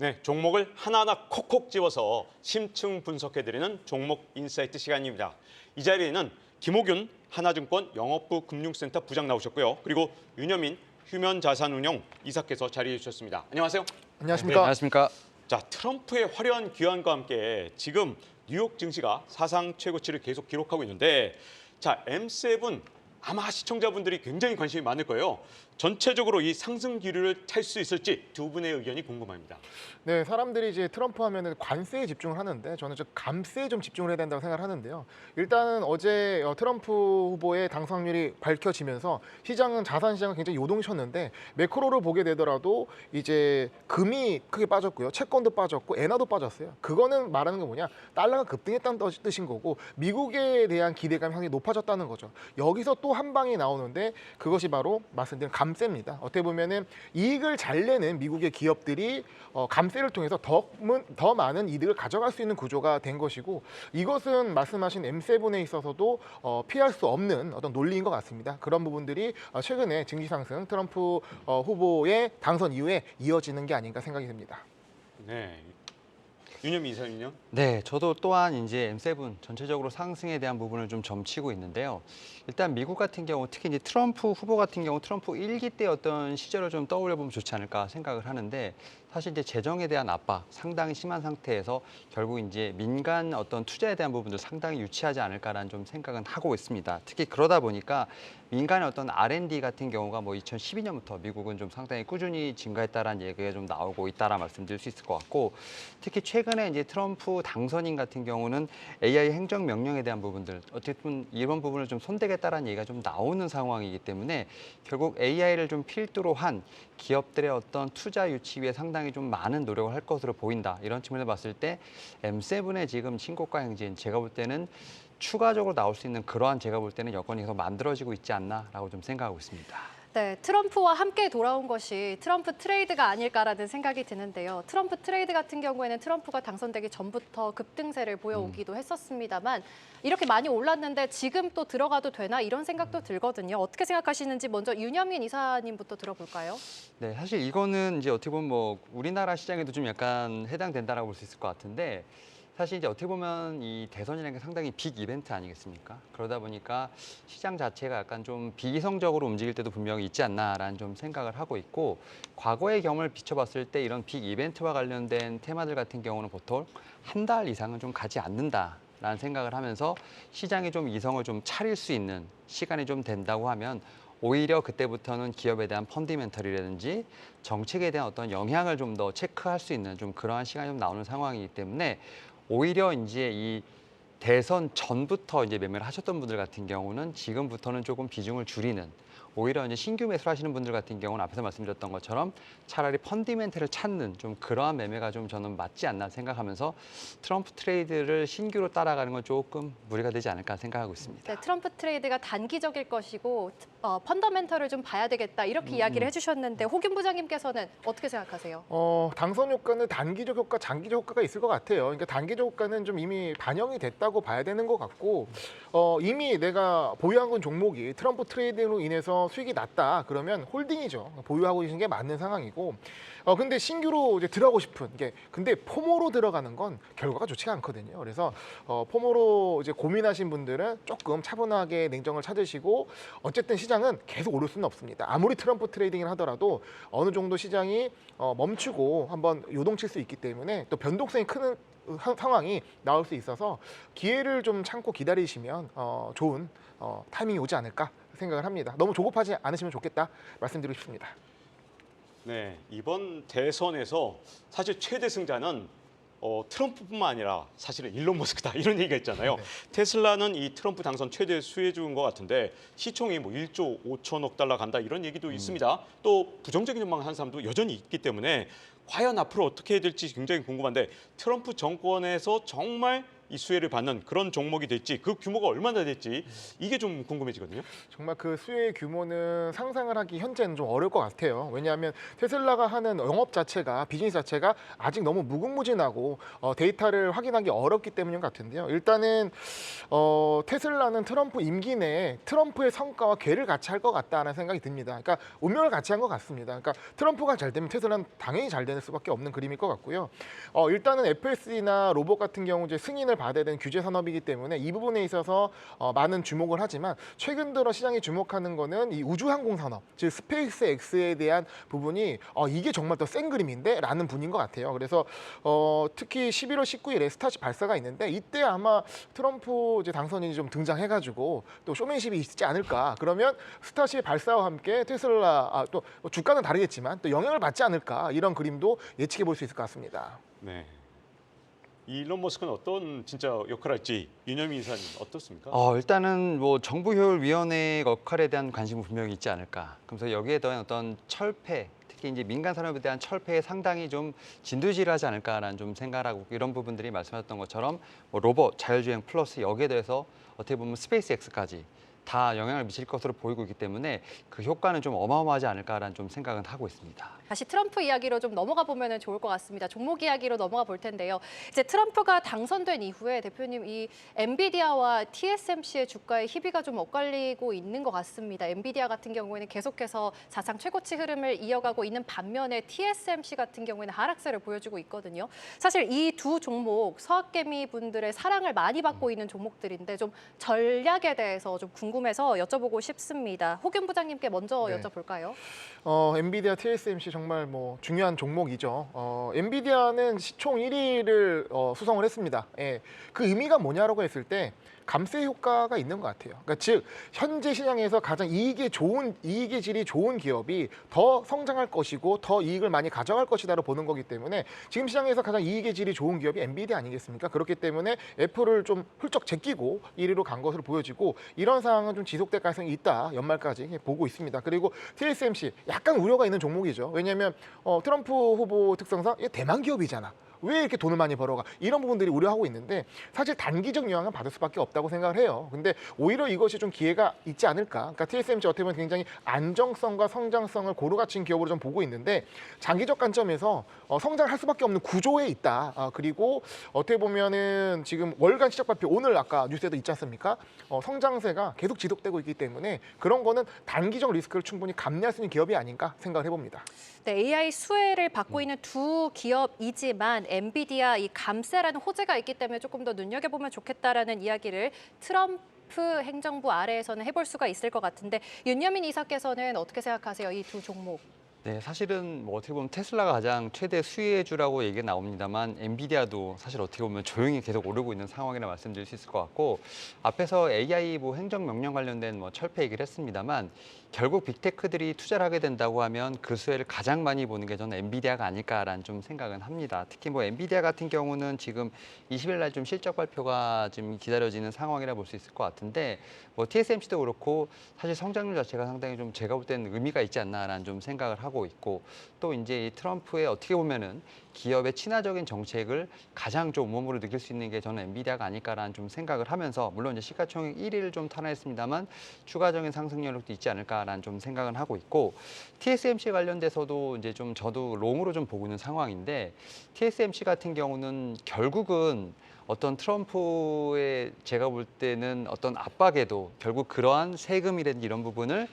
네, 종목을 하나하나 콕콕 집어서 심층 분석해드리는 종목 인사이트 시간입니다. 이 자리에는 김호균 하나증권 영업부 금융센터 부장 나오셨고요. 그리고 윤여민 휴면자산운용 이사께서 자리해 주셨습니다. 안녕하세요. 안녕하십니까? 네, 안녕하십니까? 자, 트럼프의 화려한 귀환과 함께 지금 뉴욕 증시가 사상 최고치를 계속 기록하고 있는데 자, M7 아마 시청자분들이 굉장히 관심이 많을 거예요. 전체적으로 이 상승 기류를 탈 수 있을지 두 분의 의견이 궁금합니다. 네, 사람들이 이제 트럼프 하면은 관세에 집중을 하는데 저는 좀 감세에 좀 집중을 해야 된다고 생각을 하는데요. 일단은 어제 트럼프 후보의 당선률이 밝혀지면서 자산 시장은 굉장히 요동쳤는데 매크로를 보게 되더라도 이제 금이 크게 빠졌고요. 채권도 빠졌고 엔화도 빠졌어요. 그거는 말하는 게 뭐냐? 달러가 급등했다는 뜻인 거고 미국에 대한 기대감이 상당히 높아졌다는 거죠. 여기서 또 한 방이 나오는데 그것이 바로 말씀드린 감세입니다. 어떻게 보면은 이익을 잘 내는 미국의 기업들이 감세를 통해서 더 많은 이득을 가져갈 수 있는 구조가 된 것이고 이것은 말씀하신 M7에 있어서도 피할 수 없는 어떤 논리인 것 같습니다. 그런 부분들이 최근에 증시 상승 트럼프 후보의 당선 이후에 이어지는 게 아닌가 생각이 듭니다. 네, 윤여민 이사님요? 네, 저도 또한 이제 M7 전체적으로 상승에 대한 부분을 좀 점치고 있는데요. 일단 미국 같은 경우 특히 이제 트럼프 후보 같은 경우 트럼프 1기 때 어떤 시절을 좀 떠올려 보면 좋지 않을까 생각을 하는데 사실 이제 재정에 대한 압박 상당히 심한 상태에서 결국 이제 민간 어떤 투자에 대한 부분도 상당히 유치하지 않을까라는 좀 생각은 하고 있습니다. 특히 그러다 보니까 민간의 어떤 R&D 같은 경우가 뭐 2012년부터 미국은 좀 상당히 꾸준히 증가했다라는 얘기가 좀 나오고 있다라 말씀드릴 수 있을 것 같고 특히 최근에 이제 트럼프 당선인 같은 경우는 AI 행정 명령에 대한 부분들 어쨌든 이런 부분을 좀 손대겠다라는 얘기가 좀 나오는 상황이기 때문에 결국 AI를 좀 필두로 한 기업들의 어떤 투자 유치 위에 상당히 좀 많은 노력을 할 것으로 보인다. 이런 측면을 봤을 때 M7의 지금 신고가 행진 제가 볼 때는 추가적으로 나올 수 있는 그러한 제가 볼 때는 여건이 계속 만들어지고 있지 않나라고 좀 생각하고 있습니다. 네, 트럼프와 함께 돌아온 것이 트럼프 트레이드가 아닐까라는 생각이 드는데요. 트럼프 트레이드 같은 경우에는 트럼프가 당선되기 전부터 급등세를 보여오기도 했었습니다만 이렇게 많이 올랐는데 지금 또 들어가도 되나 이런 생각도 들거든요. 어떻게 생각하시는지 먼저 윤여민 이사님부터 들어볼까요? 네, 사실 이거는 이제 어떻게 보면 뭐 우리나라 시장에도 좀 약간 해당된다라고 볼 수 있을 것 같은데 사실 이제 어떻게 보면 이 대선이라는 게 상당히 빅 이벤트 아니겠습니까? 그러다 보니까 시장 자체가 약간 좀 비이성적으로 움직일 때도 분명히 있지 않나라는 좀 생각을 하고 있고 과거의 경험을 비춰봤을 때 이런 빅 이벤트와 관련된 테마들 같은 경우는 보통 한 달 이상은 좀 가지 않는다라는 생각을 하면서 시장이 좀 이성을 좀 차릴 수 있는 시간이 좀 된다고 하면 오히려 그때부터는 기업에 대한 펀디멘털이라든지 정책에 대한 어떤 영향을 좀 더 체크할 수 있는 좀 그러한 시간이 좀 나오는 상황이기 때문에 오히려 이제 이 대선 전부터 이제 매매를 하셨던 분들 같은 경우는 지금부터는 조금 비중을 줄이는 오히려 이제 신규 매수를 하시는 분들 같은 경우는 앞에서 말씀드렸던 것처럼 차라리 펀디멘트를 찾는 좀 그러한 매매가 좀 저는 맞지 않나 생각하면서 트럼프 트레이드를 신규로 따라가는 건 조금 무리가 되지 않을까 생각하고 있습니다. 네, 트럼프 트레이드가 단기적일 것이고 펀더멘털을 좀 봐야 되겠다 이렇게 이야기를 해주셨는데 호균 부장님께서는 어떻게 생각하세요? 당선 효과는 단기적 효과, 장기적 효과가 있을 것 같아요. 그러니까 단기적 효과는 좀 이미 반영이 됐다고 봐야 되는 것 같고 이미 내가 보유한 건 종목이 트럼프 트레이딩으로 인해서 수익이 났다 그러면 홀딩이죠. 보유하고 계신 게 맞는 상황이고 근데 신규로 이제 들어가고 싶은 게 근데 포모로 들어가는 건 결과가 좋지가 않거든요. 그래서 포모로 이제 고민하신 분들은 조금 차분하게 냉정을 찾으시고 어쨌든 시장은 계속 오를 수는 없습니다. 아무리 트럼프 트레이딩을 하더라도 어느 정도 시장이 멈추고 한번 요동칠 수 있기 때문에 또 변동성이 큰 상황이 나올 수 있어서 기회를 좀 참고 기다리시면 좋은 타이밍이 오지 않을까 생각을 합니다. 너무 조급하지 않으시면 좋겠다 말씀드리고 싶습니다. 네, 이번 대선에서 사실 최대 승자는 트럼프뿐만 아니라 사실은 일론 머스크다 이런 얘기가 있잖아요. 네. 테슬라는 이 트럼프 당선 최대 수혜주인 것 같은데 시총이 뭐 1조 5천억 달러 간다 이런 얘기도 있습니다. 또 부정적인 전망을 하는 사람도 여전히 있기 때문에 과연 앞으로 어떻게 해야 될지 굉장히 궁금한데 트럼프 정권에서 정말 이 수혜를 받는 그런 종목이 될지 그 규모가 얼마나 될지 이게 좀 궁금해지거든요. 정말 그 수혜의 규모는 상상을 하기 현재는 좀 어려울 것 같아요. 왜냐하면 테슬라가 하는 영업 자체가 비즈니스 자체가 아직 너무 무궁무진하고 데이터를 확인하기 어렵기 때문인 것 같은데요. 일단은 테슬라는 트럼프 임기 내에 트럼프의 성과와 궤를 같이 할 것 같다는 생각이 듭니다. 그러니까 운명을 같이 한 것 같습니다. 그러니까 트럼프가 잘 되면 테슬라는 당연히 잘 될 수밖에 없는 그림일 것 같고요. 일단은 FSD나 로봇 같은 경우 이제 승인을 받아야 되는 규제 산업이기 때문에 이 부분에 있어서 많은 주목을 하지만 최근 들어 시장이 주목하는 거는 이 우주항공 산업, 즉 스페이스 X에 대한 부분이 이게 정말 더 센 그림인데 라는 분인 것 같아요. 그래서 특히 11월 19일에 스타시 발사가 있는데 이때 아마 트럼프 이제 당선인이 좀 등장해가지고 또 쇼맨십이 있지 않을까. 그러면 스타시 발사와 함께 테슬라 또 주가는 다르겠지만 또 영향을 받지 않을까 이런 그림도 예측해 볼 수 있을 것 같습니다. 네. 이 일론 머스크는 어떤 진짜 역할을 할지 윤여민 이사님 어떻습니까? 일단은 뭐 정부효율위원회 역할에 대한 관심은 분명히 있지 않을까. 그래서 여기에 더한 어떤 철폐, 특히 이제 민간 산업에 대한 철폐에 상당히 좀 진두지휘하지 않을까라는 좀 생각하고 이런 부분들이 말씀하셨던 것처럼 뭐 로봇, 자율주행 플러스 여기에 대해서 어떻게 보면 스페이스 X까지 다 영향을 미칠 것으로 보이고 있기 때문에 그 효과는 좀 어마어마하지 않을까라는 좀 생각은 하고 있습니다. 다시 트럼프 이야기로 좀 넘어가 보면 좋을 것 같습니다. 종목 이야기로 넘어가 볼 텐데요. 이제 트럼프가 당선된 이후에 대표님 이 엔비디아와 TSMC의 주가의 희비가 좀 엇갈리고 있는 것 같습니다. 엔비디아 같은 경우에는 계속해서 사상 최고치 흐름을 이어가고 있는 반면에 TSMC 같은 경우에는 하락세를 보여주고 있거든요. 사실 이 두 종목 서학개미 분들의 사랑을 많이 받고 있는 종목들인데 좀 전략에 대해서 좀 궁금해서 여쭤보고 싶습니다. 호균 부장님께 먼저 네. 여쭤볼까요? 엔비디아, TSMC 정말 뭐 중요한 종목이죠. 엔비디아는 시총 1위를 수성을 했습니다. 예. 그 의미가 뭐냐라고 했을 때 감세 효과가 있는 것 같아요. 그러니까 즉 현재 시장에서 가장 이익의 질이 좋은 기업이 더 성장할 것이고 더 이익을 많이 가져갈 것이다로 보는 거기 때문에 지금 시장에서 가장 이익의 질이 좋은 기업이 엔비디아 아니겠습니까? 그렇기 때문에 애플을 좀 훌쩍 제끼고 1위로 간 것으로 보여지고 이런 상황은 좀 지속될 가능성이 있다. 연말까지 보고 있습니다. 그리고 TSMC 약간 우려가 있는 종목이죠. 왜냐하면 트럼프 후보 특성상 이게 대만 기업이잖아. 왜 이렇게 돈을 많이 벌어가? 이런 부분들이 우려하고 있는데 사실 단기적 영향은 받을 수밖에 없다고 생각을 해요. 근데 오히려 이것이 좀 기회가 있지 않을까? 그러니까 TSMC 어떻게 보면 굉장히 안정성과 성장성을 고루 갖춘 기업으로 좀 보고 있는데 장기적 관점에서 성장할 수밖에 없는 구조에 있다. 그리고 어떻게 보면은 지금 월간 시작 발표 오늘 아까 뉴스에도 있지 않습니까? 성장세가 계속 지속되고 있기 때문에 그런 거는 단기적 리스크를 충분히 감내할 수 있는 기업이 아닌가 생각을 해봅니다. 네, AI 수혜를 받고 있는 두 기업이지만 엔비디아 이 감세라는 호재가 있기 때문에 조금 더 눈여겨보면 좋겠다라는 이야기를 트럼프 행정부 아래에서는 해볼 수가 있을 것 같은데 윤여민 이사께서는 어떻게 생각하세요? 이 두 종목. 네, 사실은 뭐 어떻게 보면 테슬라가 가장 최대 수혜주라고 얘기가 나옵니다만 엔비디아도 사실 어떻게 보면 조용히 계속 오르고 있는 상황이라 말씀드릴 수 있을 것 같고 앞에서 AI 뭐 행정명령 관련된 뭐 철폐 얘기를 했습니다만 결국 빅테크들이 투자를 하게 된다고 하면 그 수혜를 가장 많이 보는 게 저는 엔비디아가 아닐까라는 좀 생각은 합니다. 특히 뭐 엔비디아 같은 경우는 지금 20일 날 좀 실적 발표가 좀 기다려지는 상황이라 볼 수 있을 것 같은데 뭐 TSMC도 그렇고 사실 성장률 자체가 상당히 좀 제가 볼 때는 의미가 있지 않나라는 좀 생각을 하고 있고 또 이제 이 트럼프의 어떻게 보면은 기업의 친화적인 정책을 가장 좀 몸으로 느낄 수 있는 게 저는 엔비디아가 아닐까라는 좀 생각을 하면서 물론 이제 시가총액 1위를 좀 탄화했습니다만 추가적인 상승 여력도 있지 않을까라는 좀 생각은 하고 있고 TSMC 관련돼서도 이제 좀 저도 롱으로 좀 보고 있는 상황인데 TSMC 같은 경우는 결국은 어떤 트럼프의 제가 볼 때는 어떤 압박에도 결국 그러한 세금이라든지 이런 부분을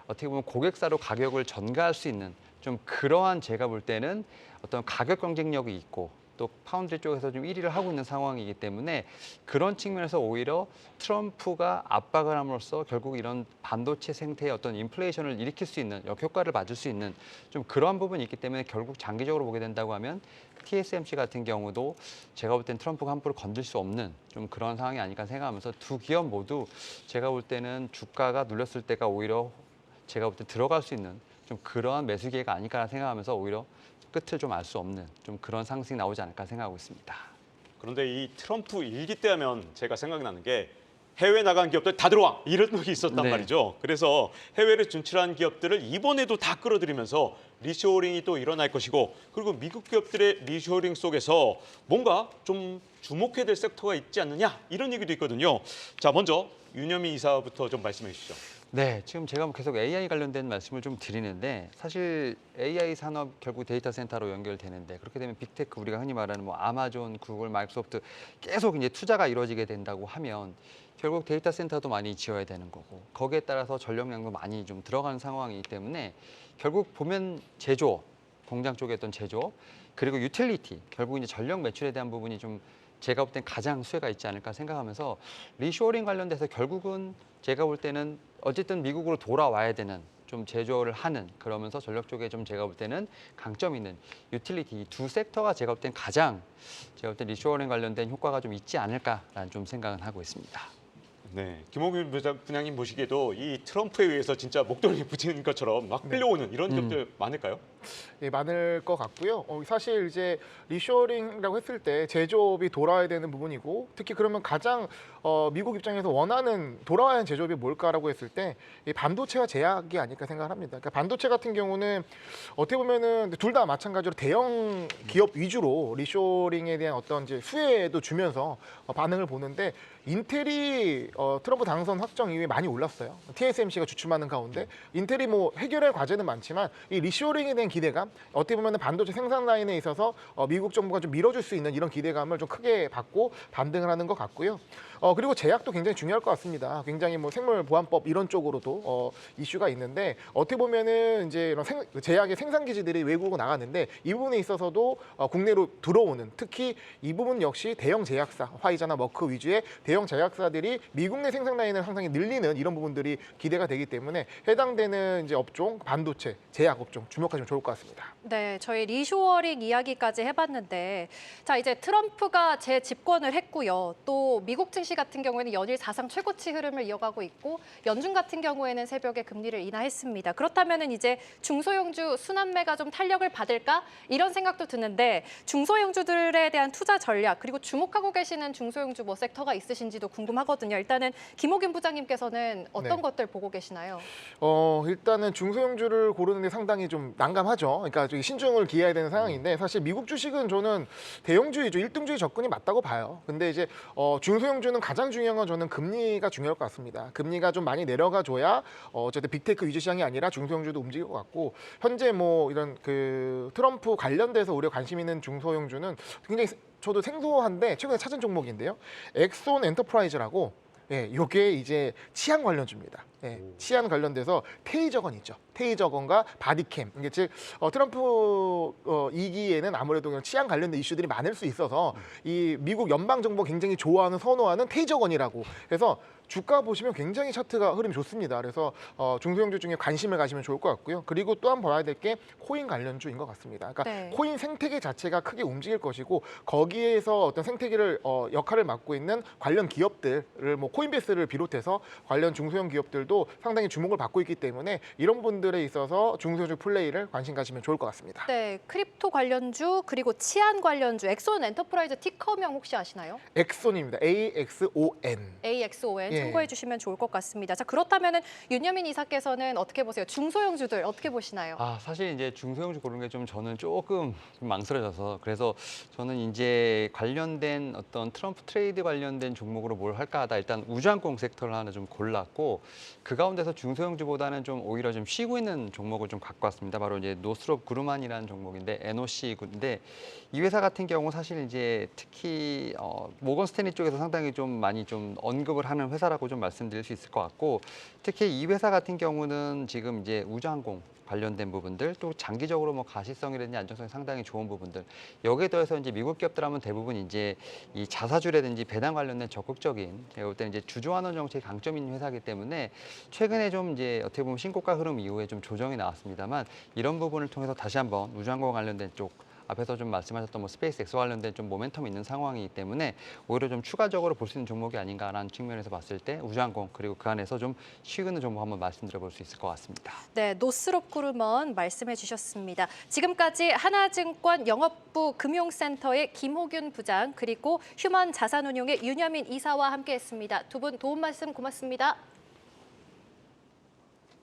어떻게 보면 고객사로 가격을 전가할 수 있는 좀 그러한 제가 볼 때는 어떤 가격 경쟁력이 있고 또 파운드리 쪽에서 좀 1위를 하고 있는 상황이기 때문에 그런 측면에서 오히려 트럼프가 압박을 함으로써 결국 이런 반도체 생태의 어떤 인플레이션을 일으킬 수 있는 역효과를 맞을 수 있는 좀 그러한 부분이 있기 때문에 결국 장기적으로 보게 된다고 하면 TSMC 같은 경우도 제가 볼 땐 트럼프가 함부로 건들 수 없는 좀 그런 상황이 아닐까 생각하면서 두 기업 모두 제가 볼 때는 주가가 눌렸을 때가 오히려 제가 볼 때 들어갈 수 있는 좀 그러한 매수 기회가 아닐까 생각하면서 오히려 끝을 좀 알 수 없는 좀 그런 상승이 나오지 않을까 생각하고 있습니다. 그런데 이 트럼프 일기 때 하면 제가 생각나는 게 해외 나간 기업들 다 들어와 이런 적이 있었단 네. 말이죠. 그래서 해외를 진출한 기업들을 이번에도 다 끌어들이면서 리쇼어링이 또 일어날 것이고 그리고 미국 기업들의 리쇼어링 속에서 뭔가 좀 주목해야 될 섹터가 있지 않느냐 이런 얘기도 있거든요. 자, 먼저 윤여미 이사부터 좀 말씀해 주시죠. 네, 지금 제가 뭐 계속 AI 관련된 말씀을 좀 드리는데 사실 AI 산업 결국 데이터 센터로 연결되는데 그렇게 되면 빅테크 우리가 흔히 말하는 뭐 아마존, 구글, 마이크로소프트 계속 이제 투자가 이루어지게 된다고 하면 결국 데이터 센터도 많이 지어야 되는 거고 거기에 따라서 전력량도 많이 좀 들어가는 상황이기 때문에 결국 보면 제조업, 공장 쪽에 어떤 제조업 그리고 유틸리티 결국 이제 전력 매출에 대한 부분이 좀 제가 볼 땐 가장 수혜가 있지 않을까 생각하면서 리쇼어링 관련돼서 결국은 제가 볼 때는 어쨌든 미국으로 돌아와야 되는 좀 제조를 하는 그러면서 전력 쪽에 좀 제가 볼 때는 강점 있는 유틸리티 이 두 섹터가 제가 볼 땐 가장 제가 볼 때 리쇼어링 관련된 효과가 좀 있지 않을까라는 좀 생각은 하고 있습니다. 네, 김호균 부장님 보시기에도 이 트럼프에 의해서 진짜 목덜미 붙이는 것처럼 막 끌려오는 이런 기업들 많을까요? 예, 많을 것 같고요. 사실 이제 리쇼어링이라고 했을 때 제조업이 돌아와야 되는 부분이고 특히 그러면 가장 미국 입장에서 원하는 돌아와야 하는 제조업이 뭘까라고 했을 때 이 반도체와 제약이 아닐까 생각을 합니다. 그러니까 반도체 같은 경우는 어떻게 보면은 둘 다 마찬가지로 대형 기업 위주로 리쇼어링에 대한 어떤 이제 수혜도 주면서 반응을 보는데 인텔이 트럼프 당선 확정 이후에 많이 올랐어요. TSMC가 주춤하는 가운데 인텔이 뭐 해결할 과제는 많지만 이 리쇼어링에 대한 기대감 어떻게 보면 반도체 생산 라인에 있어서 미국 정부가 좀 밀어줄 수 있는 이런 기대감을 좀 크게 받고 반등을 하는 것 같고요. 그리고 제약도 굉장히 중요할 것 같습니다. 굉장히 뭐 생물보안법 이런 쪽으로도 이슈가 있는데 어떻게 보면은 이제 이런 제약의 생산 기지들이 외국으로 나가는데 이 부분에 있어서도 국내로 들어오는 특히 이 부분 역시 대형 제약사 화이자나 머크 위주의 대형 제약사들이 미국 내 생산 라인을 상당히 늘리는 이런 부분들이 기대가 되기 때문에 해당되는 이제 업종 반도체 제약 업종 주목하시면 좋을 것 같습니다. 네, 저희 리쇼어링 이야기까지 해봤는데 자 이제 트럼프가 재집권을 했고요. 또 미국 증시 같은 경우에는 연일 사상 최고치 흐름을 이어가고 있고 연준 같은 경우에는 새벽에 금리를 인하했습니다. 그렇다면은 이제 중소형주 순환매가 좀 탄력을 받을까 이런 생각도 드는데 중소형주들에 대한 투자 전략 그리고 주목하고 계시는 중소형주 뭐 섹터가 있으신지도 궁금하거든요. 일단은 김호균 부장님께서는 어떤 네. 것들 보고 계시나요? 일단은 중소형주를 고르는 데 상당히 좀 난감하죠. 그러니까 저기 신중을 기해야 되는 상황인데 사실 미국 주식은 저는 대형주 위주, 1등주의 접근이 맞다고 봐요. 근데 이제 중소형주는 가장 중요한 건 저는 금리가 중요할 것 같습니다. 금리가 좀 많이 내려가 줘야 어쨌든 빅테크 위주 시장이 아니라 중소형주도 움직일 것 같고 현재 뭐 이런 그 트럼프 관련돼서 오히려 관심 있는 중소형주는 굉장히 저도 생소한데 최근에 찾은 종목인데요. 엑손 엔터프라이즈라고 예, 이게 이제 치안 관련주입니다. 예, 치안 관련돼서 테이저건 있죠. 테이저건과 바디캠. 이게 즉 트럼프 2기에는 아무래도 그냥 치안 관련된 이슈들이 많을 수 있어서 이 미국 연방 정부가 굉장히 좋아하는 선호하는 테이저건이라고 해서 주가 보시면 굉장히 차트가 흐름이 좋습니다. 그래서 중소형주 중에 관심을 가시면 좋을 것 같고요. 그리고 또 한 번 봐야 될 게 코인 관련주인 것 같습니다. 그러니까 네. 코인 생태계 자체가 크게 움직일 것이고 거기에서 어떤 생태계를 역할을 맡고 있는 관련 기업들을 뭐 코인베이스를 비롯해서 관련 중소형 기업들도 상당히 주목을 받고 있기 때문에 이런 분들에 있어서 중소형주 플레이를 관심 가시면 좋을 것 같습니다. 네, 크립토 관련주 그리고 치안 관련주 엑손 엔터프라이즈 티커명 혹시 아시나요? 엑손입니다. AXON. AXON 예. 참고해 주시면 좋을 것 같습니다. 자 그렇다면은 윤여민 이사께서는 어떻게 보세요? 중소형주들 어떻게 보시나요? 사실 이제 중소형주 고르는 게 좀 저는 조금 망설여져서 그래서 저는 이제 관련된 어떤 트럼프 트레이드 관련된 종목으로 뭘 할까 하다 일단 우주항공 섹터를 하나 좀 골랐고 그 가운데서 중소형주보다는 좀 오히려 좀 쉬고 있는 종목을 좀 갖고 왔습니다. 바로 이제 노스롭 그루만이라는 종목인데 NOC인데 이 회사 같은 경우 사실 이제 특히 모건 스탠리 쪽에서 상당히 좀 많이 좀 언급을 하는 회사라고 좀 말씀드릴 수 있을 것 같고 특히 이 회사 같은 경우는 지금 이제 우주항공 관련된 부분들 또 장기적으로 뭐 가시성이라든지 안정성이 상당히 좋은 부분들 여기에 더해서 이제 미국 기업들 하면 대부분 이제 이 자사주라든지 배당 관련된 적극적인 제가 볼 때는 이제 주주환원 정책이 강점 있는 회사이기 때문에 최근에 좀 이제 어떻게 보면 신고가 흐름 이후에 좀 조정이 나왔습니다만 이런 부분을 통해서 다시 한번 우주항공 관련된 쪽 앞에서 좀 말씀하셨던 뭐 스페이스 X 관련된 좀 모멘텀이 있는 상황이기 때문에 오히려 좀 추가적으로 볼 수 있는 종목이 아닌가라는 측면에서 봤을 때 우주항공 그리고 그 안에서 좀 쉬는 종목 한번 말씀드려 볼 수 있을 것 같습니다. 네, 노스롭 그루먼 말씀해 주셨습니다. 지금까지 하나증권 영업부 금융센터의 김호균 부장 그리고 휴먼 자산운용의 윤여민 이사와 함께했습니다. 두 분 도움 말씀 고맙습니다.